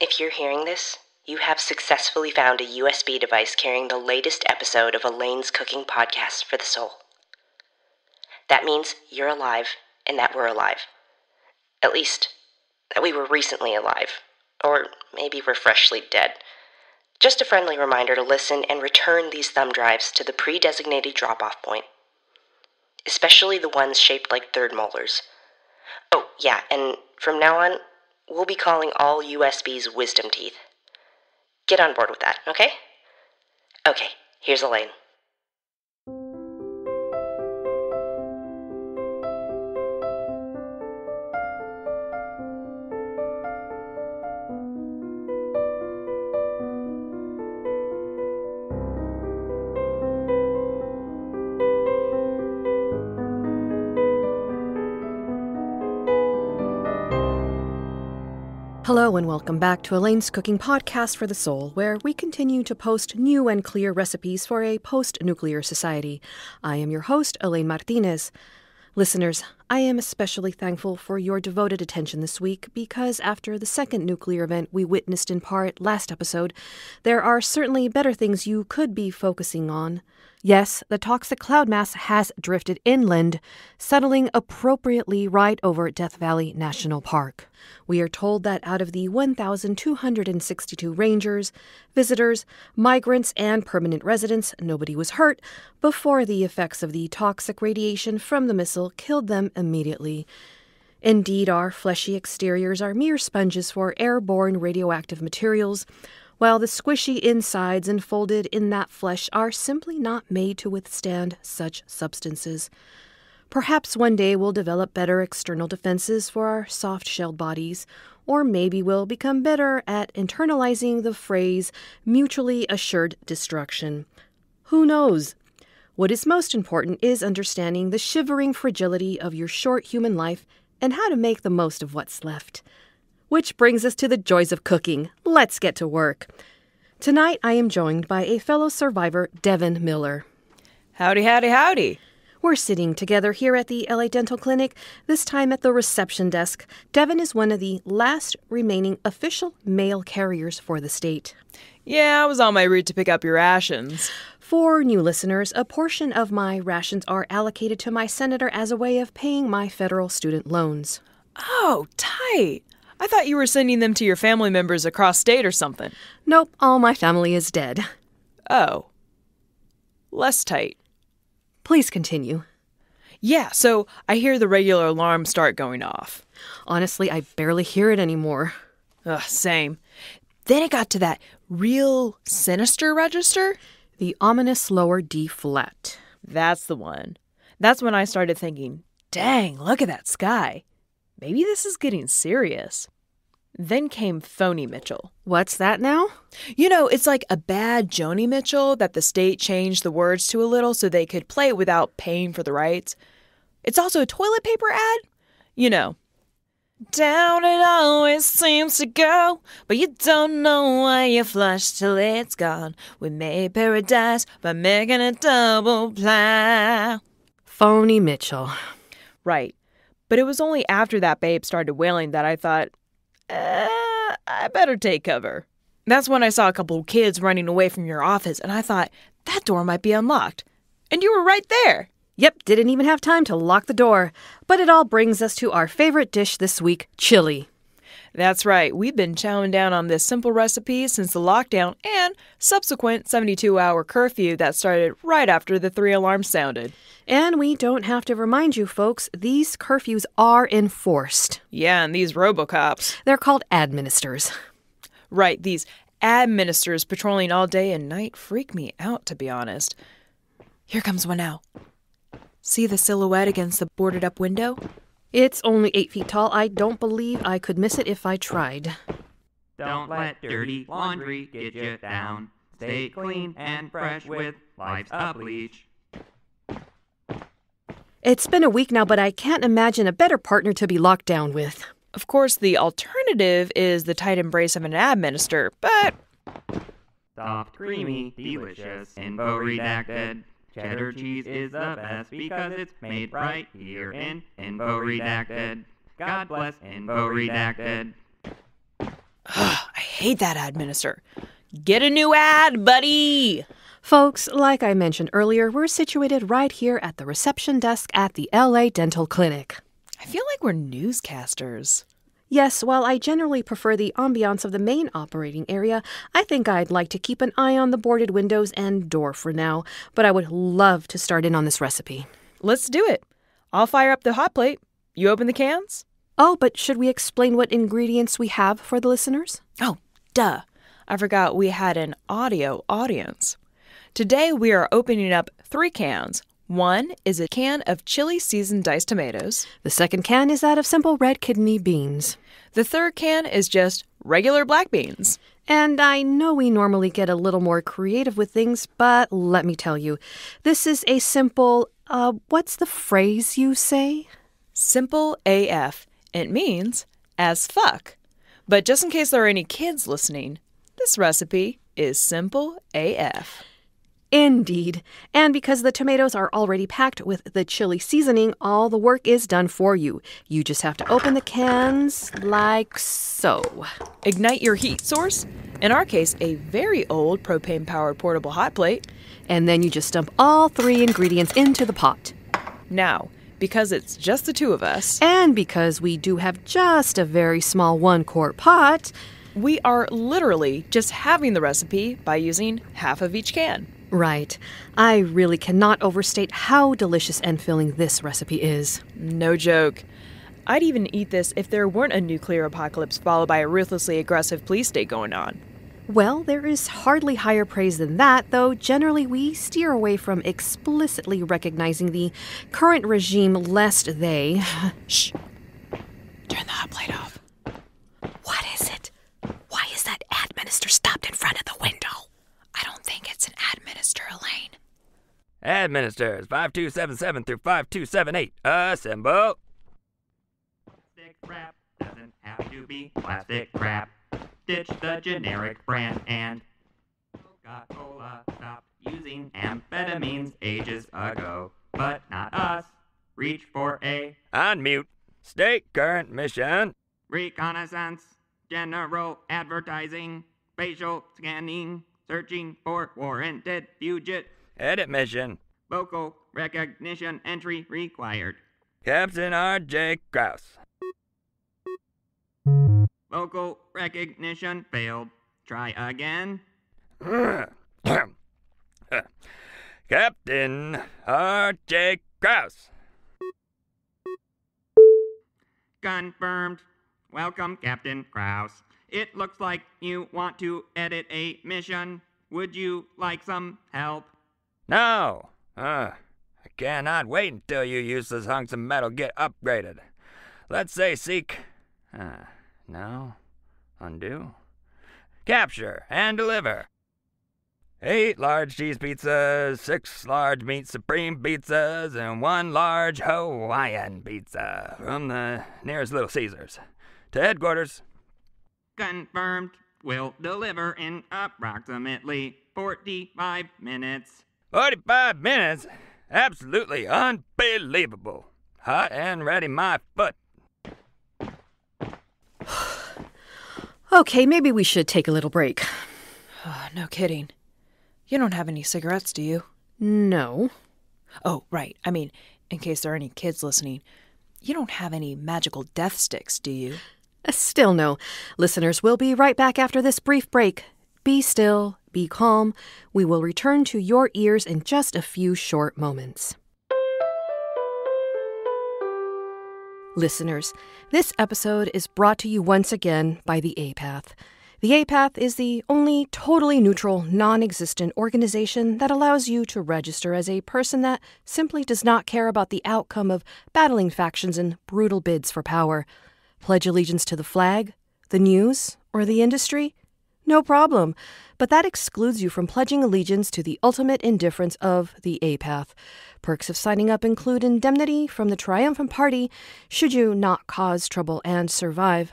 If you're hearing this, you have successfully found a USB device carrying the latest episode of Elaine's Cooking Podcast for the Soul. That means you're alive and that we're alive. At least, that we were recently alive. Or maybe we're freshly dead. Just a friendly reminder to listen and return these thumb drives to the pre-designated drop-off point. Especially the ones shaped like third molars. Oh, yeah, and from now on, we'll be calling all USBs wisdom teeth. Get on board with that, okay? Okay, here's Elaine. Hello and welcome back to Elaine's Cooking Podcast for the Soul, where we continue to post new and clear recipes for a post-nuclear society. I am your host, Elaine Martínez. Listeners, I am especially thankful for your devoted attention this week because after the second nuclear event we witnessed in part last episode, there are certainly better things you could be focusing on. Yes, the toxic cloud mass has drifted inland, settling appropriately right over Death Valley National Park. We are told that out of the 1,262 rangers, visitors, migrants, and permanent residents, nobody was hurt before the effects of the toxic radiation from the missile killed them immediately. Indeed, our fleshy exteriors are mere sponges for airborne radioactive materials, while the squishy insides enfolded in that flesh are simply not made to withstand such substances. Perhaps one day we'll develop better external defenses for our soft-shelled bodies, or maybe we'll become better at internalizing the phrase mutually assured destruction. Who knows? What is most important is understanding the shivering fragility of your short human life and how to make the most of what's left. Which brings us to the joys of cooking. Let's get to work. Tonight I am joined by a fellow survivor, Devin Miller. Howdy, howdy, howdy. We're sitting together here at the LA Dental Clinic, this time at the reception desk. Devin is one of the last remaining official mail carriers for the state. Yeah, I was on my route to pick up your rations. For new listeners, a portion of my rations are allocated to my senator as a way of paying my federal student loans. Oh, tight. I thought you were sending them to your family members across state or something. Nope, all my family is dead. Oh. Less tight. Please continue. Yeah, so I hear the regular alarms start going off. Honestly, I barely hear it anymore. Ugh, same. Then it got to that real sinister register. The ominous lower D flat. That's the one. That's when I started thinking, dang, look at that sky. Maybe this is getting serious. Then came Phony Mitchell. What's that now? You know, it's like a bad Joni Mitchell that the state changed the words to a little so they could play it without paying for the rights. It's also a toilet paper ad. You know. Down it always seems to go, but you don't know why you flush till it's gone. We made paradise by making a double ply. Phony Mitchell. Right. But it was only after that babe started wailing that I thought, I better take cover. That's when I saw a couple of kids running away from your office, and I thought, that door might be unlocked. And you were right there. Yep, didn't even have time to lock the door. But it all brings us to our favorite dish this week, chili. That's right. We've been chowing down on this simple recipe since the lockdown and subsequent 72-hour curfew that started right after the 3 alarms sounded. And we don't have to remind you, folks, these curfews are enforced. Yeah, and these RoboCops. They're called administers. Right, these administers patrolling all day and night freak me out, to be honest. Here comes one now. See the silhouette against the boarded-up window? It's only 8 feet tall. I don't believe I could miss it if I tried. Don't let dirty laundry get you down. Stay clean and fresh with Life's a Bleach. It's been a week now, but I can't imagine a better partner to be locked down with. Of course, the alternative is the tight embrace of an administer, but... Soft, creamy, delicious, info redacted. Cheddar cheese is the best because it's made right here in Info Redacted. God bless Info Redacted. I hate that ad minister. Get a new ad, buddy! Folks, like I mentioned earlier, we're situated right here at the reception desk at the LA Dental Clinic. I feel like we're newscasters. Yes, while I generally prefer the ambiance of the main operating area, I think I'd like to keep an eye on the boarded windows and door for now, but I would love to start in on this recipe. Let's do it. I'll fire up the hot plate. You open the cans? Oh, but should we explain what ingredients we have for the listeners? Oh, duh. I forgot we had an audio audience. Today we are opening up 3 cans. One is a can of chili seasoned diced tomatoes. The second can is that of simple red kidney beans. The third can is just regular black beans. And I know we normally get a little more creative with things, but let me tell you, this is a simple, what's the phrase you say? Simple AF. It means as fuck. But just in case there are any kids listening, this recipe is simple AF. Indeed. And because the tomatoes are already packed with the chili seasoning, all the work is done for you. You just have to open the cans like so. Ignite your heat source, in our case, a very old propane-powered portable hot plate. And then you just dump all 3 ingredients into the pot. Now, because it's just the 2 of us, and because we do have just a very small 1-quart pot, we are literally just having the recipe by using half of each can. Right. I really cannot overstate how delicious and filling this recipe is. No joke. I'd even eat this if there weren't a nuclear apocalypse followed by a ruthlessly aggressive police state going on. Well, there is hardly higher praise than that, though generally we steer away from explicitly recognizing the current regime lest they... Shh. Turn the hot plate off. What is it? Why is that ad minister stopped in front of the window? I don't think it's an ad minister, Elaine. Ad ministers 5277 through 5278. Assemble. Plastic wrap doesn't have to be plastic wrap. Ditch the generic brand and Coca-Cola stopped using amphetamines ages ago. But not us. Reach for a unmute. State current mission. Reconnaissance. General advertising. Facial scanning. Searching for warranted fugitive. Edit mission. Vocal recognition entry required. Captain R.J. Krause. Vocal recognition failed. Try again. Captain R.J. Krause. Confirmed. Welcome, Captain Krause. It looks like you want to edit a mission. Would you like some help? No. I cannot wait until you useless hunks of metal get upgraded. Let's say seek... no. Undo. Capture and deliver. 8 large cheese pizzas, 6 large meat supreme pizzas, and 1 large Hawaiian pizza from the nearest Little Caesars. To headquarters. Confirmed. Will deliver in approximately 45 minutes. 45 minutes? Absolutely unbelievable. Hot and ready, my foot. Okay, maybe we should take a little break. No kidding. You don't have any cigarettes, do you? No. Oh, right. I mean, in case there are any kids listening, you don't have any magical death sticks, do you? Still no. Listeners, we'll be right back after this brief break. Be still, be calm. We will return to your ears in just a few short moments. Listeners, this episode is brought to you once again by the APATH. The APATH is the only totally neutral, non-existent organization that allows you to register as a person that simply does not care about the outcome of battling factions and brutal bids for power. Pledge allegiance to the flag, the news, or the industry? No problem. But that excludes you from pledging allegiance to the ultimate indifference of the APATH. Perks of signing up include indemnity from the triumphant party should you not cause trouble and survive.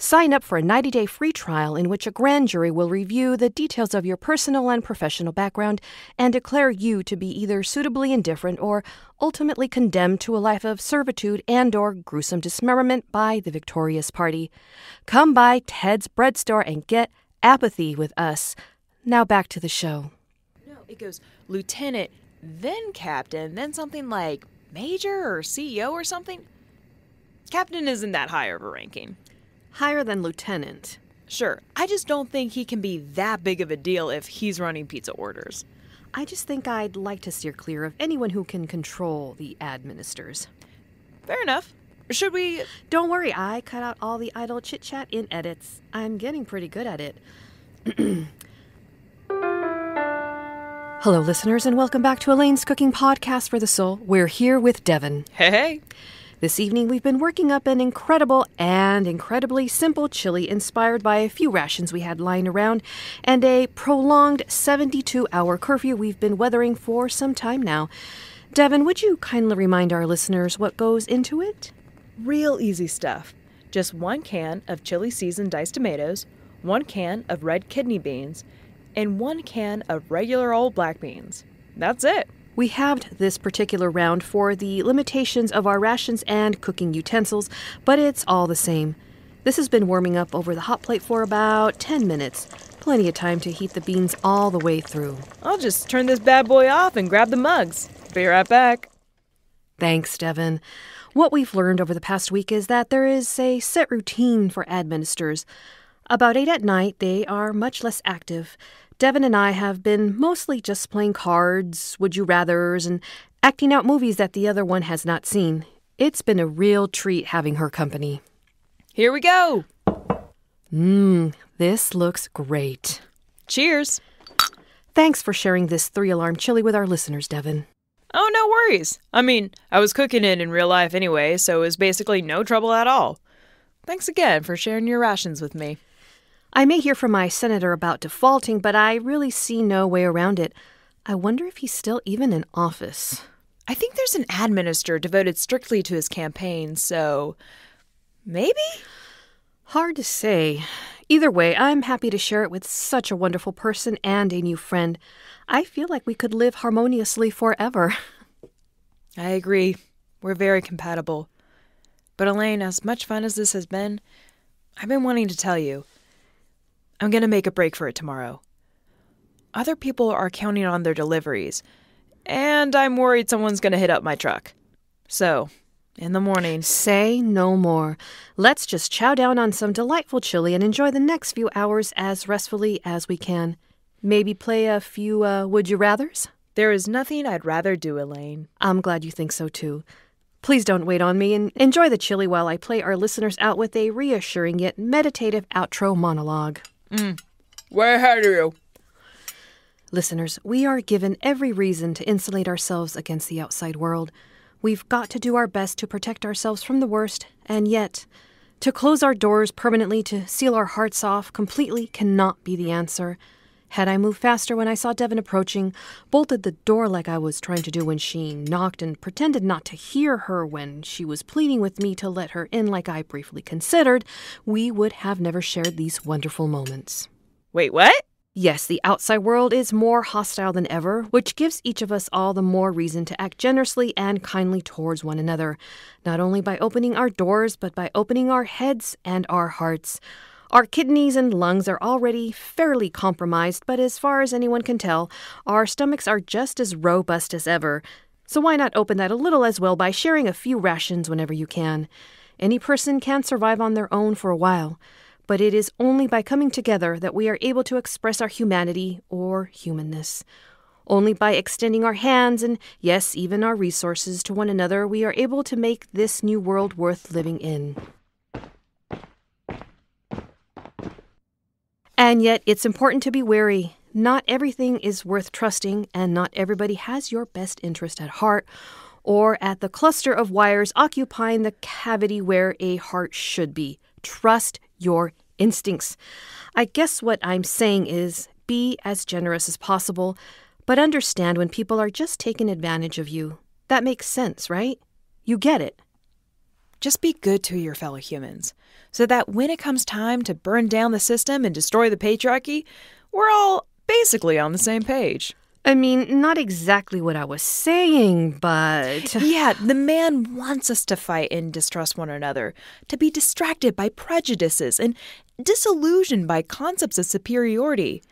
Sign up for a 90-day free trial in which a grand jury will review the details of your personal and professional background and declare you to be either suitably indifferent or ultimately condemned to a life of servitude and/or gruesome dismemberment by the victorious party. Come by Ted's Bread Store and get apathy with us. Now back to the show. No, it goes lieutenant, then captain, then something like major or CEO or something. Captain isn't that high of a ranking. Higher than lieutenant. Sure, I just don't think he can be that big of a deal if he's running pizza orders. I just think I'd like to steer clear of anyone who can control the administrators. Fair enough. Should we... Don't worry, I cut out all the idle chit-chat in edits. I'm getting pretty good at it. Hello, listeners, and welcome back to Elaine's Cooking Podcast for the Soul. We're here with Devin. Hey. This evening, we've been working up an incredible and incredibly simple chili inspired by a few rations we had lying around and a prolonged 72-hour curfew we've been weathering for some time now. Devin, would you kindly remind our listeners what goes into it? Real easy stuff. Just 1 can of chili seasoned diced tomatoes, 1 can of red kidney beans, and 1 can of regular old black beans. That's it. We halved this particular round for the limitations of our rations and cooking utensils, but it's all the same. This has been warming up over the hot plate for about 10 minutes. Plenty of time to heat the beans all the way through. I'll just turn this bad boy off and grab the mugs. Be right back. Thanks, Devin. What we've learned over the past week is that there is a set routine for administrators. About 8 at night, they are much less active. Devin and I have been mostly just playing cards, would-you-rathers, and acting out movies that the other one has not seen. It's been a real treat having her company. Here we go. This looks great. Cheers. Thanks for sharing this 3-alarm chili with our listeners, Devin. Oh, no worries. I mean, I was cooking it in real life anyway, so it was basically no trouble at all. Thanks again for sharing your rations with me. I may hear from my senator about defaulting, but I really see no way around it. I wonder if he's still even in office. I think there's an administrator devoted strictly to his campaign, so maybe? Hard to say. Either way, I'm happy to share it with such a wonderful person and a new friend. I feel like we could live harmoniously forever. I agree. We're very compatible. But Elaine, as much fun as this has been, I've been wanting to tell you. I'm going to make a break for it tomorrow. Other people are counting on their deliveries, and I'm worried someone's going to hit up my truck. So, in the morning... Say no more. Let's just chow down on some delightful chili and enjoy the next few hours as restfully as we can. Maybe play a few would-you-rathers? There is nothing I'd rather do, Elaine. I'm glad you think so, too. Please don't wait on me and enjoy the chili while I play our listeners out with a reassuring yet meditative outro monologue. Way ahead of you. Listeners, we are given every reason to insulate ourselves against the outside world. We've got to do our best to protect ourselves from the worst, and yet, to close our doors permanently, to seal our hearts off completely cannot be the answer. Had I moved faster when I saw Devin approaching, bolted the door like I was trying to do when she knocked, and pretended not to hear her when she was pleading with me to let her in like I briefly considered, we would have never shared these wonderful moments. Wait, what? Yes, the outside world is more hostile than ever, which gives each of us all the more reason to act generously and kindly towards one another, not only by opening our doors, but by opening our heads and our hearts. Our kidneys and lungs are already fairly compromised, but as far as anyone can tell, our stomachs are just as robust as ever. So why not open that a little as well by sharing a few rations whenever you can? Any person can survive on their own for a while, but it is only by coming together that we are able to express our humanity or humanness. Only by extending our hands and, yes, even our resources to one another, we are able to make this new world worth living in. And yet, it's important to be wary. Not everything is worth trusting, and not everybody has your best interest at heart, or at the cluster of wires occupying the cavity where a heart should be. Trust your instincts. I guess what I'm saying is, be as generous as possible, but understand when people are just taking advantage of you. That makes sense, right? You get it. just be good to your fellow humans, so that when it comes time to burn down the system and destroy the patriarchy, we're all basically on the same page. I mean, not exactly what I was saying, but... Yeah, the man wants us to fight and distrust one another, to be distracted by prejudices and disillusioned by concepts of superiority.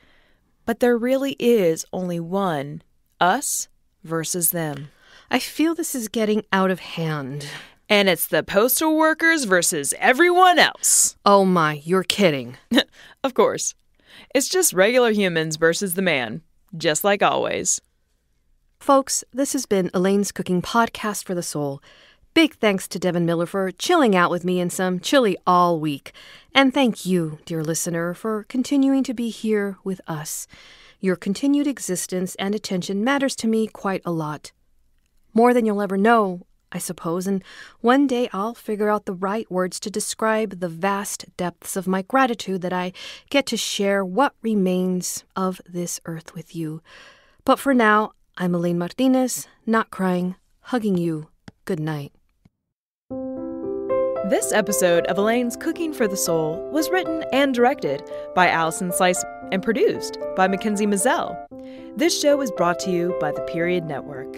But there really is only one, us versus them. I feel this is getting out of hand. And it's the postal workers versus everyone else. Oh my, you're kidding. Of course. It's just regular humans versus the man. Just like always. Folks, this has been Elaine's Cooking Podcast for the Soul. Big thanks to Devin Miller for chilling out with me in some chili all week. And thank you, dear listener, for continuing to be here with us. Your continued existence and attention matters to me quite a lot. More than you'll ever know, I suppose, and one day I'll figure out the right words to describe the vast depths of my gratitude that I get to share what remains of this earth with you. But for now, I'm Elaine Martínez, not crying, hugging you. Good night. This episode of Elaine's Cooking for the Soul was written and directed by Allison and produced by Mackenzie Mazzell. This show is brought to you by the Period Network.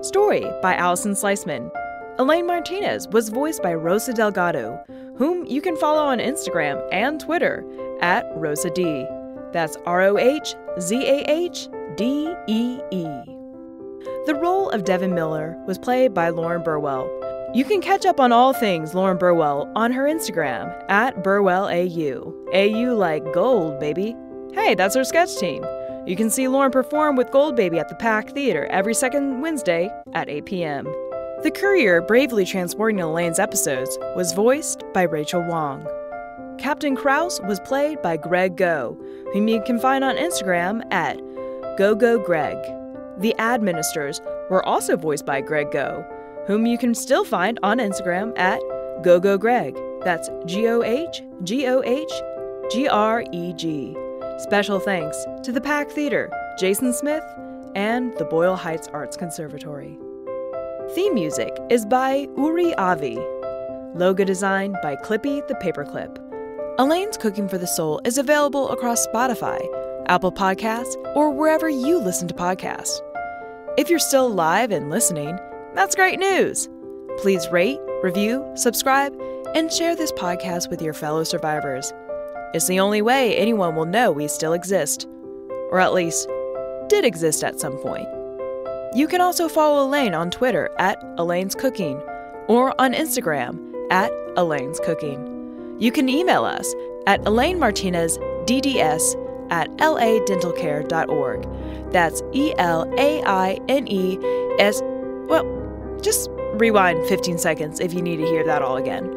Story by Allison Sliceman. Elaine Martínez was voiced by Rosa Delgado, whom you can follow on Instagram and Twitter at Rosa D. That's RoZahDee. The role of Devin Miller was played by Lauren Burwell. You can catch up on all things Lauren Burwell on her Instagram at BurwellAU. AU like gold, baby. Hey, that's her sketch team. You can see Lauren perform with Gold Baby at the PAC Theater every second Wednesday at 8 p.m. The courier bravely transporting Elaine's episodes was voiced by Rachel Wong. Captain Krause was played by Greg Go, whom you can find on Instagram at GoGoGreg. The Administers were also voiced by Greg Go, whom you can still find on Instagram at GoGoGreg. That's GoHGoHGreg. Special thanks to the PAC Theater, Jason Smith, and the Boyle Heights Arts Conservatory. Theme music is by Uri Avi. Logo design by Clippy the Paperclip. Elaine's Cooking for the Soul is available across Spotify, Apple Podcasts, or wherever you listen to podcasts. If you're still alive and listening, that's great news. Please rate, review, subscribe, and share this podcast with your fellow survivors. It's the only way anyone will know we still exist. Or at least, did exist at some point. You can also follow Elaine on Twitter at Elaine's Cooking, or on Instagram at Elaine's Cooking. You can email us at elainemartinez.dds@ladentalcare.org. That's ELAINES. Well, just rewind 15 seconds if you need to hear that all again.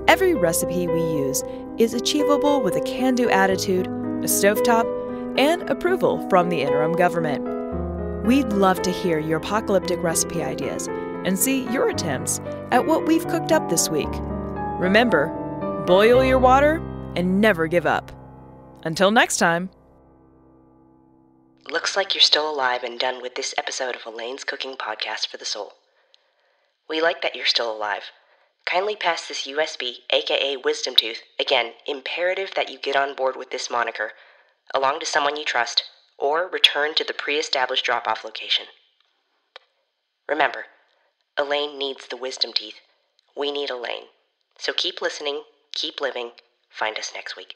Every recipe we use is achievable with a can-do attitude, a stovetop, and approval from the interim government. We'd love to hear your apocalyptic recipe ideas and see your attempts at what we've cooked up this week. Remember, boil your water and never give up. Until next time. Looks like you're still alive and done with this episode of Elaine's Cooking Podcast for the Soul. We like that you're still alive. Kindly pass this USB, aka Wisdom Tooth, again, imperative that you get on board with this moniker, along to someone you trust, or return to the pre-established drop-off location. Remember, Elaine needs the wisdom teeth. We need Elaine. So keep listening, keep living, find us next week.